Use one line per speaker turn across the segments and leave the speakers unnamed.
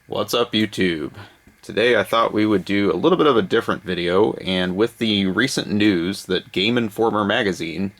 What's up, YouTube? Today I thought we would do a little bit of a different video, and with the recent news that Game Informer magazine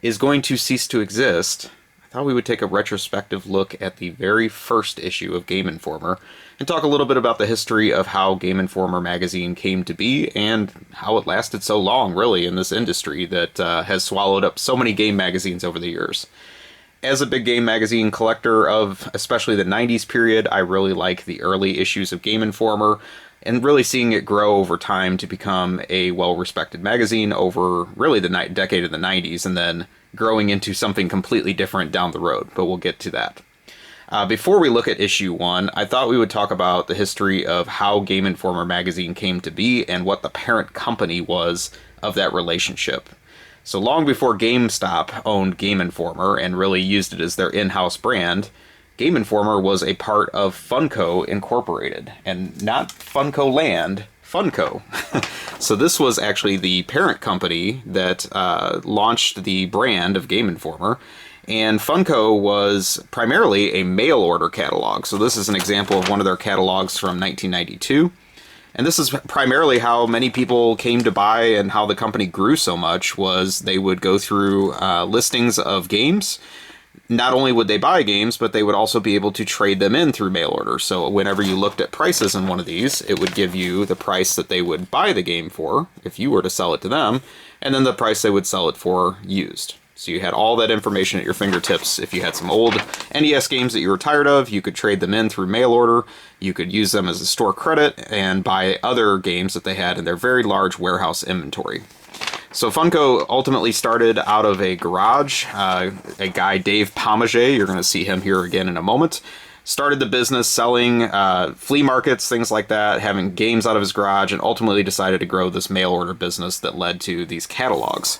is going to cease to exist, I thought we would take a retrospective look at the very first issue of Game Informer and talk a little bit about the history of how Game Informer magazine came to be and how it lasted so long, really, in this industry that has swallowed up so many game magazines over the years. As a big game magazine collector of especially the 90s period, I really like the early issues of Game Informer and really seeing it grow over time to become a well-respected magazine over really the decade of the 90s and then growing into something completely different down the road, but we'll get to that. Before we look at issue 1, I thought we would talk about the history of how Game Informer magazine came to be and what the parent company was of that relationship. So long before GameStop owned Game Informer and really used it as their in-house brand, Game Informer was a part of Funco Incorporated, and not FuncoLand, Funco. So this was actually the parent company that launched the brand of Game Informer, and Funco was primarily a mail order catalog. So this is an example of one of their catalogs from 1992. And this is primarily how many people came to buy and how the company grew so much was they would go through listings of games. Not only would they buy games, but they would also be able to trade them in through mail order. So whenever you looked at prices in one of these, it would give you the price that they would buy the game for if you were to sell it to them, and then the price they would sell it for used. So you had all that information at your fingertips. If you had some old NES games that you were tired of, you could trade them in through mail order. You could use them as a store credit and buy other games that they had in their very large warehouse inventory. So Funco ultimately started out of a garage. A guy, Dave Pomager, you're going to see him here again in a moment, started the business selling flea markets, things like that, having games out of his garage, and ultimately decided to grow this mail order business that led to these catalogs.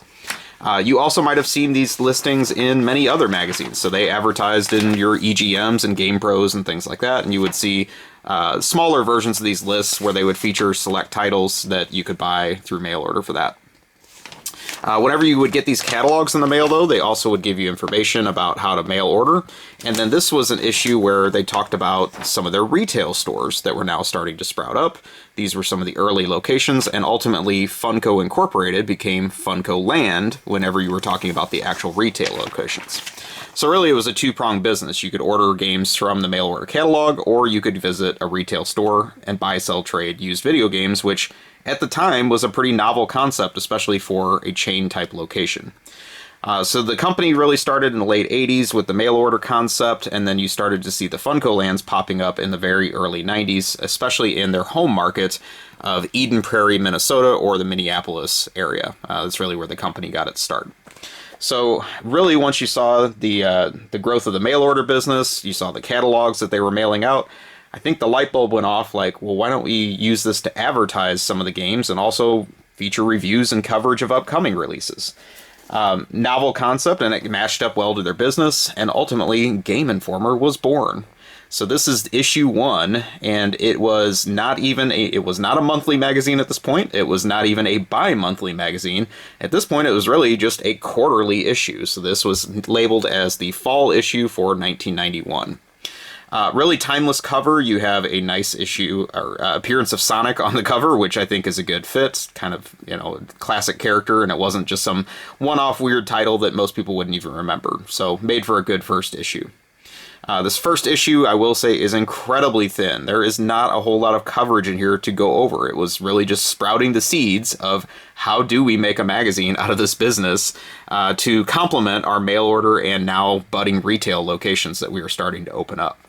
You also might have seen these listings in many other magazines. So they advertised in your EGMs and Game Pros and things like that, and you would see smaller versions of these lists where they would feature select titles that you could buy through mail order for that. Whenever you would get these catalogs in the mail, though, they also would give you information about how to mail order. And then this was an issue where they talked about some of their retail stores that were now starting to sprout up. These were some of the early locations, and ultimately Funco Incorporated became FuncoLand whenever you were talking about the actual retail locations. So really it was a two-pronged business. You could order games from the mail order catalog, or you could visit a retail store and buy, sell, trade used video games, which at the time was a pretty novel concept, especially for a chain-type location. So the company really started in the late 80s with the mail order concept, and then you started to see the FuncoLands popping up in the very early 90s, especially in their home market of Eden Prairie, Minnesota, or the Minneapolis area. That's really where the company got its start. So really, once you saw the growth of the mail order business, you saw the catalogs that they were mailing out, I think the light bulb went off like, well, why don't we use this to advertise some of the games and also feature reviews and coverage of upcoming releases? Novel concept, and it matched up well to their business, and ultimately Game Informer was born. So this is issue 1, and it was not a monthly magazine at this point. It was not even a bi-monthly magazine. At this point, it was really just a quarterly issue. So this was labeled as the fall issue for 1991. Really timeless cover. You have a nice issue or appearance of Sonic on the cover, which I think is a good fit. Kind of, classic character, and it wasn't just some one-off weird title that most people wouldn't even remember. So made for a good first issue. This first issue, I will say, is incredibly thin. There is not a whole lot of coverage in here to go over. It was really just sprouting the seeds of how do we make a magazine out of this business to complement our mail order and now budding retail locations that we are starting to open up.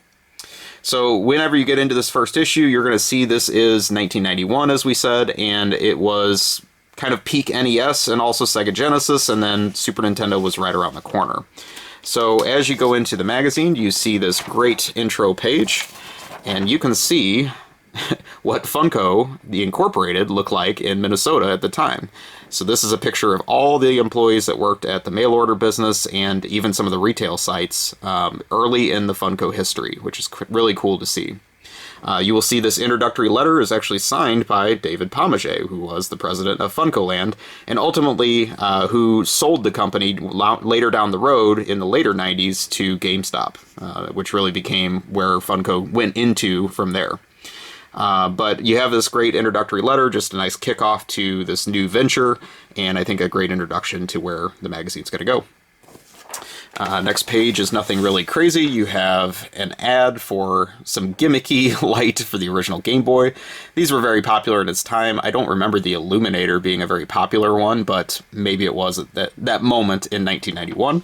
So whenever you get into this first issue, you're going to see this is 1991, as we said, and it was kind of peak NES and also Sega Genesis, and then Super Nintendo was right around the corner. So as you go into the magazine, you see this great intro page, and you can see what Funco, the Incorporated, looked like in Minnesota at the time. So this is a picture of all the employees that worked at the mail order business and even some of the retail sites early in the Funco history, which is really cool to see. You will see this introductory letter is actually signed by David Pomager, who was the president of FuncoLand, and ultimately who sold the company later down the road in the later 90s to GameStop, which really became where Funco went into from there. But you have this great introductory letter, just a nice kickoff to this new venture, and I think a great introduction to where the magazine's going to go. Next page is nothing really crazy. You have an ad for some gimmicky light for the original Game Boy. These were very popular at its time. I don't remember the Illuminator being a very popular one, but maybe it was at that moment in 1991.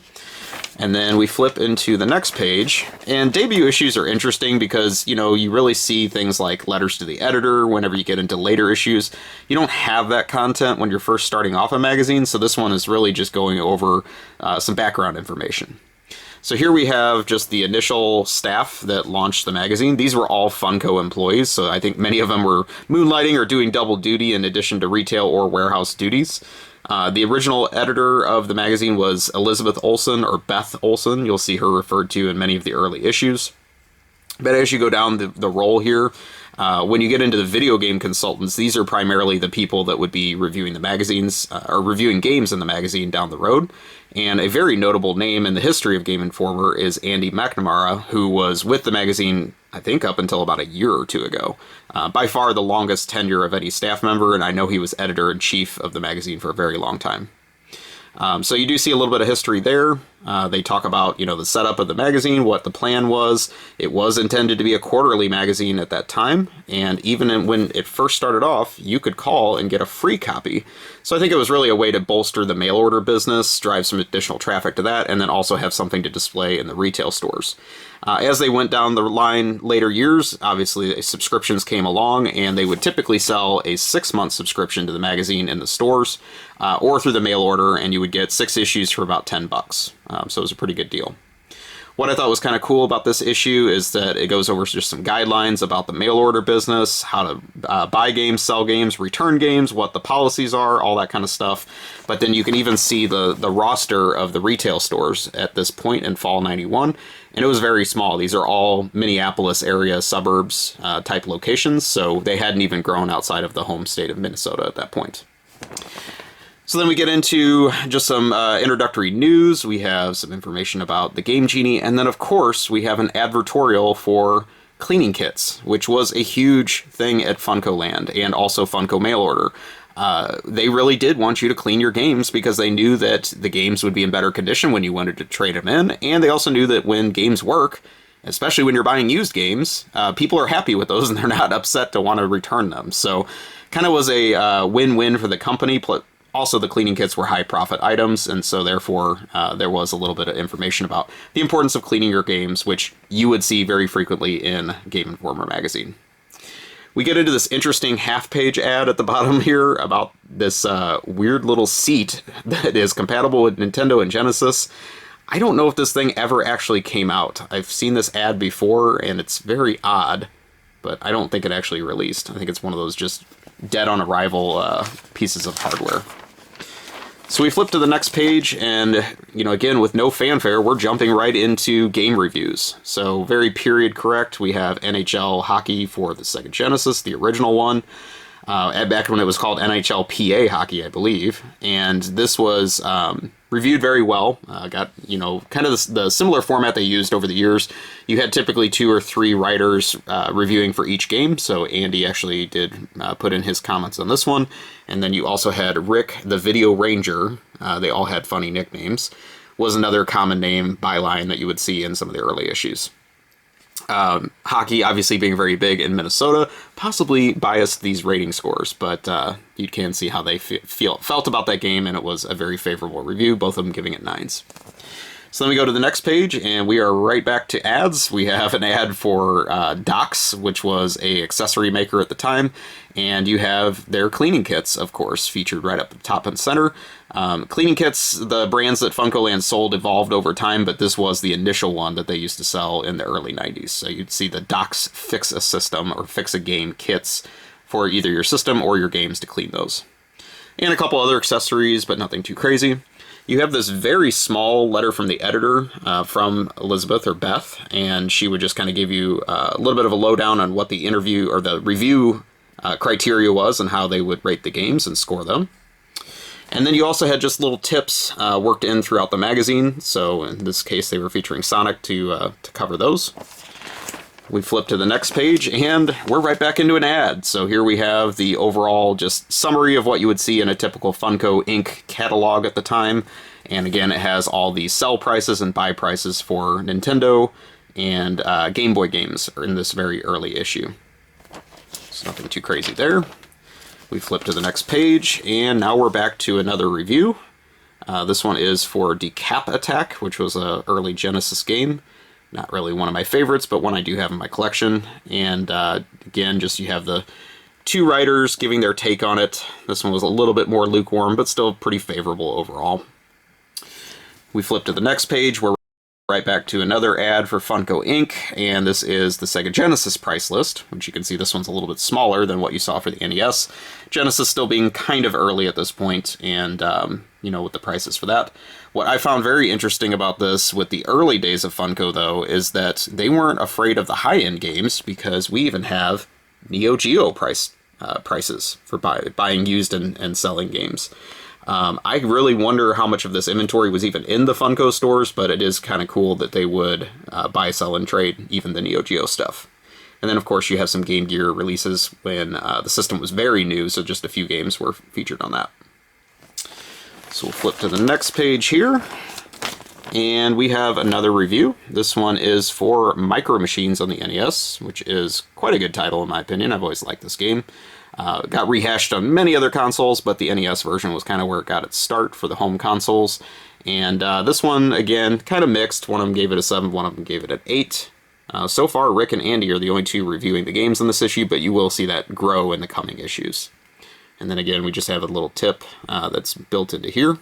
And then we flip into the next page, and debut issues are interesting because, you know, you really see things like letters to the editor whenever you get into later issues. You don't have that content when you're first starting off a magazine, so this one is really just going over some background information. So here we have just the initial staff that launched the magazine. These were all Funco employees, so I think many of them were moonlighting or doing double duty in addition to retail or warehouse duties. The original editor of the magazine was Elizabeth Olsen, or Beth Olsen. You'll see her referred to in many of the early issues. But as you go down the role here, when you get into the video game consultants, these are primarily the people that would be reviewing the magazines, or reviewing games in the magazine down the road. And a very notable name in the history of Game Informer is Andy McNamara, who was with the magazine, I think, up until about a year or two ago. By far the longest tenure of any staff member, and I know he was editor-in-chief of the magazine for a very long time. So you do see a little bit of history there. They talk about, you know, the setup of the magazine, what the plan was. It was intended to be a quarterly magazine at that time, and even when it first started off, you could call and get a free copy. So I think it was really a way to bolster the mail order business, drive some additional traffic to that, and then also have something to display in the retail stores. As they went down the line later years, obviously subscriptions came along, and they would typically sell a 6-month subscription to the magazine in the stores, or through the mail order, and you would get 6 issues for about $10. So it was a pretty good deal. What I thought was kind of cool about this issue is that it goes over just some guidelines about the mail order business, how to buy games, sell games, return games, what the policies are, all that kind of stuff. But then you can even see the roster of the retail stores at this point in fall 91, and it was very small. These are all Minneapolis area suburbs type locations, so they hadn't even grown outside of the home state of Minnesota at that point. So then we get into just some introductory news. We have some information about the Game Genie, and then of course we have an advertorial for cleaning kits, which was a huge thing at FuncoLand and also Funco Mail Order. They really did want you to clean your games because they knew that the games would be in better condition when you wanted to trade them in, and they also knew that when games work, especially when you're buying used games, people are happy with those and they're not upset to want to return them. So kind of was a win-win for the company. Also, the cleaning kits were high-profit items, and so therefore there was a little bit of information about the importance of cleaning your games, which you would see very frequently in Game Informer magazine. We get into this interesting half-page ad at the bottom here about this weird little seat that is compatible with Nintendo and Genesis. I don't know if this thing ever actually came out. I've seen this ad before, and it's very odd, but I don't think it actually released. I think it's one of those just dead-on-arrival pieces of hardware. So we flip to the next page, and, you know, again, with no fanfare, we're jumping right into game reviews. So very period correct. We have NHL hockey for the Sega Genesis, the original one, back when it was called NHL PA hockey, I believe. And this was reviewed very well. Got, you know, kind of the similar format they used over the years. You had typically 2 or 3 writers reviewing for each game, so Andy actually did put in his comments on this one. And then you also had Rick, the Video Ranger. They all had funny nicknames. Was another common name byline that you would see in some of the early issues. Hockey obviously being very big in Minnesota, possibly biased these rating scores, but you can see how they felt about that game, and it was a very favorable review, both of them giving it 9s. So then we go to the next page, and we are right back to ads. We have an ad for Docs, which was a accessory maker at the time, and you have their cleaning kits, of course, featured right up at the top and center. Cleaning kits, the brands that FuncoLand sold evolved over time, but this was the initial one that they used to sell in the early 90s. So you'd see the Docs Fix a System or Fix a Game kits for either your system or your games to clean those. And a couple other accessories, but nothing too crazy. You have this very small letter from the editor from Elizabeth or Beth, and she would just kind of give you a little bit of a lowdown on what the interview or the review criteria was and how they would rate the games and score them. And then you also had just little tips worked in throughout the magazine. So in this case, they were featuring Sonic to cover those. We flip to the next page, and we're right back into an ad. So here we have the overall just summary of what you would see in a typical Funco Inc. catalog at the time. And again, it has all the sell prices and buy prices for Nintendo and Game Boy games in this very early issue. So nothing too crazy there. We flip to the next page, and now we're back to another review. This one is for Decap Attack, which was an early Genesis game. Not really one of my favorites, but one I do have in my collection. And again, just you have the two writers giving their take on it. This one was a little bit more lukewarm, but still pretty favorable overall. We flip to the next page, where right back to another ad for Funco Inc., and this is the Sega Genesis price list, which you can see this one's a little bit smaller than what you saw for the NES. Genesis still being kind of early at this point, and, with the prices for that. What I found very interesting about this with the early days of Funco, though, is that they weren't afraid of the high-end games, because we even have Neo Geo prices for buying used and selling games. I really wonder how much of this inventory was even in the Funco stores, but it is kind of cool that they would buy, sell, and trade even the Neo Geo stuff. And then, of course, you have some Game Gear releases when the system was very new, so just a few games were featured on that. So we'll flip to the next page here, and we have another review. This one is for Micro Machines on the NES, which is quite a good title in my opinion. I've always liked this game. Got rehashed on many other consoles, but the NES version was kind of where it got its start for the home consoles. And this one, again, kind of mixed. One of them gave it a 7, one of them gave it an 8. So far, Rick and Andy are the only two reviewing the games in this issue, but you will see that grow in the coming issues. And then again, we just have a little tip that's built into here.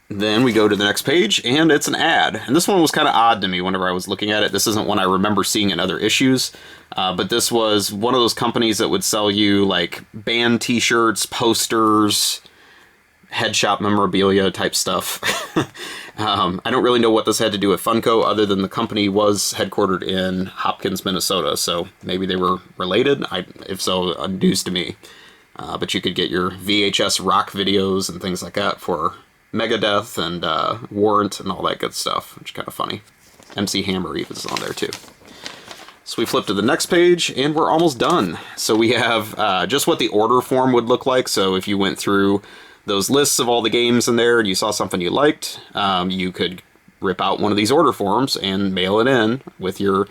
Then we go to the next page, and it's an ad. And this one was kind of odd to me whenever I was looking at it. This isn't one I remember seeing in other issues, but this was one of those companies that would sell you like band t-shirts, posters, head shop memorabilia type stuff. I don't really know what this had to do with Funco, other than the company was headquartered in Hopkins, Minnesota, so maybe they were related. If so, news to me. But you could get your VHS rock videos and things like that for Megadeth and Warrant and all that good stuff, which is kind of funny. MC Hammer even is on there too. So we flip to the next page, and we're almost done. So we have just what the order form would look like. So if you went through those lists of all the games in there and you saw something you liked, you could rip out one of these order forms and mail it in with your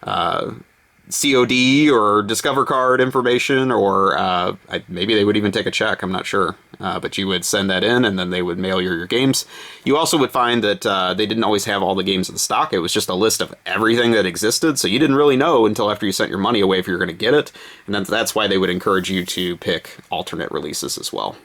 COD or Discover card information, or maybe they would even take a check, I'm not sure. But you would send that in, and then they would mail your games. You also would find that they didn't always have all the games in stock. It was just a list of everything that existed, so you didn't really know until after you sent your money away if you were going to get it. And that's why they would encourage you to pick alternate releases as well.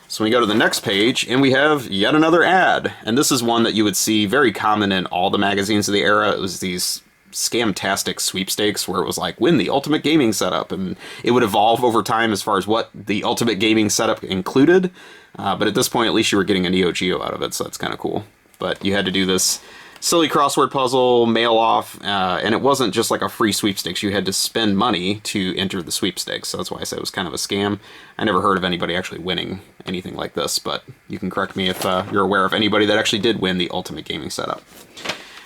So we go to the next page, and we have yet another ad. And this is one that you would see very common in all the magazines of the era. It was these scamtastic sweepstakes where it was like, win the ultimate gaming setup, and it would evolve over time as far as what the ultimate gaming setup included, but at this point at least you were getting a Neo Geo out of it, so that's kind of cool. But you had to do this silly crossword puzzle, mail off, and it wasn't just like a free sweepstakes. You had to spend money to enter the sweepstakes, so that's why I said it was kind of a scam. I never heard of anybody actually winning anything like this, but you can correct me if you're aware of anybody that actually did win the ultimate gaming setup.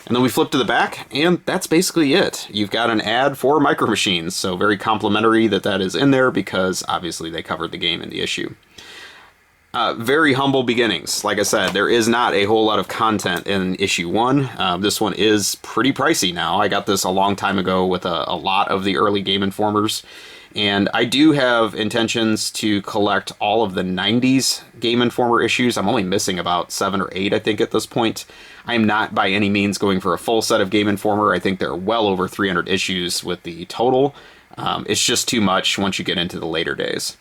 And then we flip to the back, and that's basically it. You've got an ad for Micro Machines, so very complimentary that is in there because obviously they covered the game in the issue. Very humble beginnings. Like I said, there is not a whole lot of content in issue 1. This one is pretty pricey now. I got this a long time ago with a lot of the early Game Informers. And I do have intentions to collect all of the 90s Game Informer issues. I'm only missing about 7 or 8, I think, at this point. I'm not by any means going for a full set of Game Informer. I think there are well over 300 issues with the total. It's just too much once you get into the later days.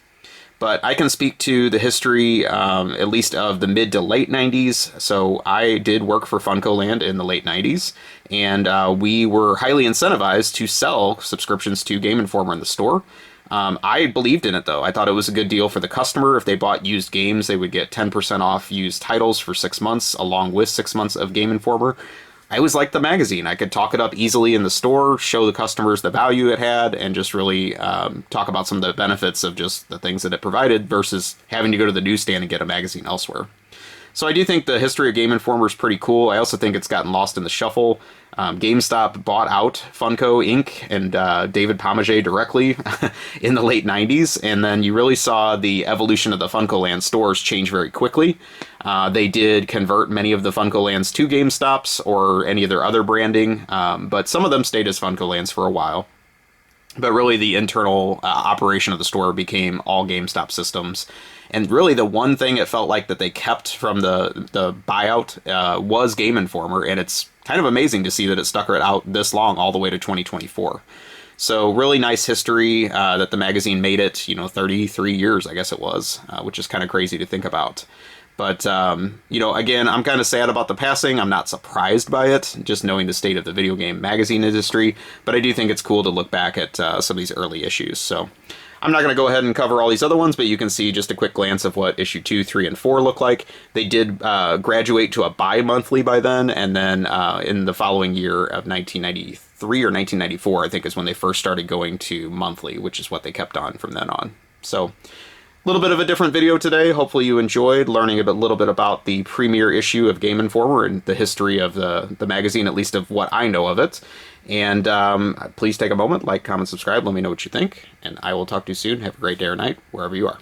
But I can speak to the history, at least of the mid to late 90s. So I did work for FuncoLand in the late 90s, and we were highly incentivized to sell subscriptions to Game Informer in the store. I believed in it, though. I thought it was a good deal for the customer. If they bought used games, they would get 10% off used titles for 6 months, along with 6 months of Game Informer. I always liked the magazine. I could talk it up easily in the store, show the customers the value it had, and just really talk about some of the benefits of just the things that it provided versus having to go to the newsstand and get a magazine elsewhere. So I do think the history of Game Informer is pretty cool. I also think it's gotten lost in the shuffle. GameStop bought out Funco Inc. and David Pomage directly in the late 90s, and then you really saw the evolution of the FuncoLand stores change very quickly. They did convert many of the FuncoLands to GameStops or any of their other branding, but some of them stayed as FuncoLands for a while. But really, the internal operation of the store became all GameStop systems. And really, the one thing it felt like that they kept from the buyout was Game Informer, and it's kind of amazing to see that it stuck it out this long, all the way to 2024. So really nice history that the magazine made it, 33 years, I guess it was, which is kind of crazy to think about. But, again, I'm kind of sad about the passing. I'm not surprised by it, just knowing the state of the video game magazine industry. But I do think it's cool to look back at some of these early issues. So I'm not going to go ahead and cover all these other ones, but you can see just a quick glance of what issue 2, 3, and 4 look like. They did graduate to a bi-monthly by then, and then in the following year of 1993 or 1994, I think, is when they first started going to monthly, which is what they kept on from then on. So a little bit of a different video today. Hopefully you enjoyed learning a little bit about the premiere issue of Game Informer and the history of the magazine, at least of what I know of it. And please take a moment, like, comment, subscribe, let me know what you think, and I will talk to you soon. Have a great day or night, wherever you are.